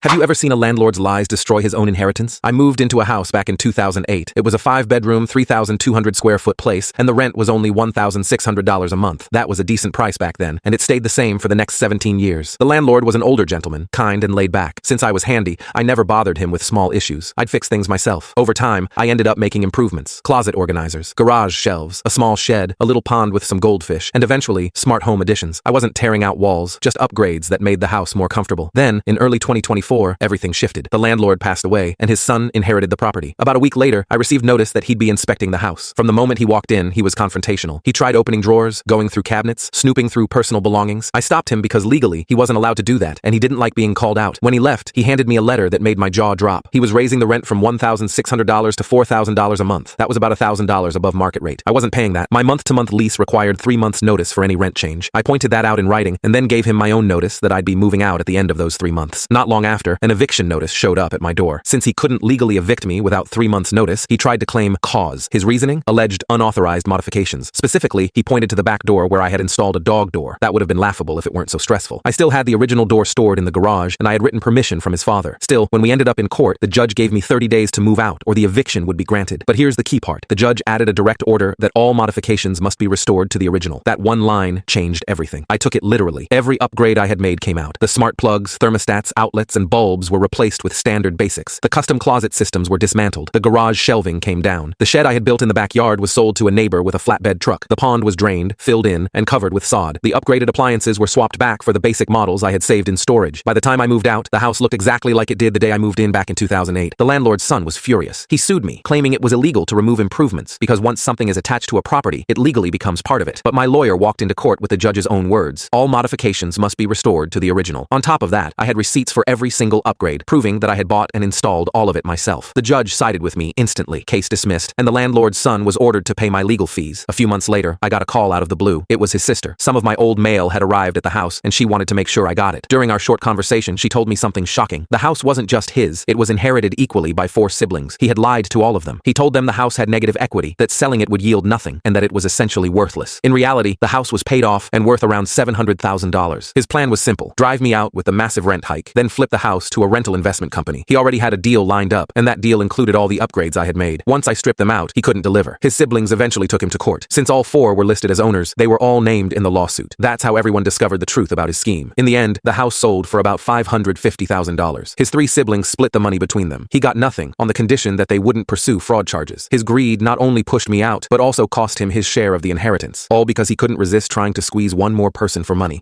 Have you ever seen a landlord's lies destroy his own inheritance? I moved into a house back in 2008. It was a 5-bedroom, 3,200 square foot place, and the rent was only $1,600 a month. That was a decent price back then, and it stayed the same for the next 17 years. The landlord was an older gentleman, kind and laid back. Since I was handy, I never bothered him with small issues. I'd fix things myself. Over time, I ended up making improvements: closet organizers, garage shelves, a small shed, a little pond with some goldfish, and eventually, smart home additions. I wasn't tearing out walls, just upgrades that made the house more comfortable. Then, in early 2024, everything shifted. The landlord passed away, and his son inherited the property. About a week later, I received notice that he'd be inspecting the house. From the moment he walked in, he was confrontational. He tried opening drawers, going through cabinets, snooping through personal belongings. I stopped him because legally, he wasn't allowed to do that, and he didn't like being called out. When he left, he handed me a letter that made my jaw drop. He was raising the rent from $1,600 to $4,000 a month. That was about $1,000 above market rate. I wasn't paying that. My month-to-month lease required 3 months' notice for any rent change. I pointed that out in writing, and then gave him my own notice that I'd be moving out at the end of those 3 months. Not long after, an eviction notice showed up at my door. Since he couldn't legally evict me without 3 months' notice, he tried to claim cause. His reasoning? Alleged unauthorized modifications. Specifically, he pointed to the back door where I had installed a dog door. That would have been laughable if it weren't so stressful. I still had the original door stored in the garage, and I had written permission from his father. Still, when we ended up in court, the judge gave me 30 days to move out, or the eviction would be granted. But here's the key part. The judge added a direct order that all modifications must be restored to the original. That one line changed everything. I took it literally. Every upgrade I had made came out. The smart plugs, thermostats, outlets, and bulbs were replaced with standard basics. The custom closet systems were dismantled. The garage shelving came down. The shed I had built in the backyard was sold to a neighbor with a flatbed truck. The pond was drained, filled in, and covered with sod. The upgraded appliances were swapped back for the basic models I had saved in storage. By the time I moved out, the house looked exactly like it did the day I moved in back in 2008. The landlord's son was furious. He sued me, claiming it was illegal to remove improvements because once something is attached to a property, it legally becomes part of it. But my lawyer walked into court with the judge's own words. All modifications must be restored to the original. On top of that, I had receipts for every single upgrade, proving that I had bought and installed all of it myself. The judge sided with me instantly. Case dismissed, and the landlord's son was ordered to pay my legal fees. A few months later, I got a call out of the blue. It was his sister. Some of my old mail had arrived at the house, and she wanted to make sure I got it. During our short conversation, she told me something shocking. The house wasn't just his. It was inherited equally by 4 siblings. He had lied to all of them. He told them the house had negative equity, that selling it would yield nothing, and that it was essentially worthless. In reality, the house was paid off and worth around $700,000. His plan was simple: drive me out with the massive rent hike, then flip the house to a rental investment company. He already had a deal lined up, and that deal included all the upgrades I had made. Once I stripped them out, he couldn't deliver. His siblings eventually took him to court. Since all 4 were listed as owners, they were all named in the lawsuit. That's how everyone discovered the truth about his scheme. In the end, the house sold for about $550,000. His 3 siblings split the money between them. He got nothing, on the condition that they wouldn't pursue fraud charges. His greed not only pushed me out, but also cost him his share of the inheritance, all because he couldn't resist trying to squeeze one more person for money.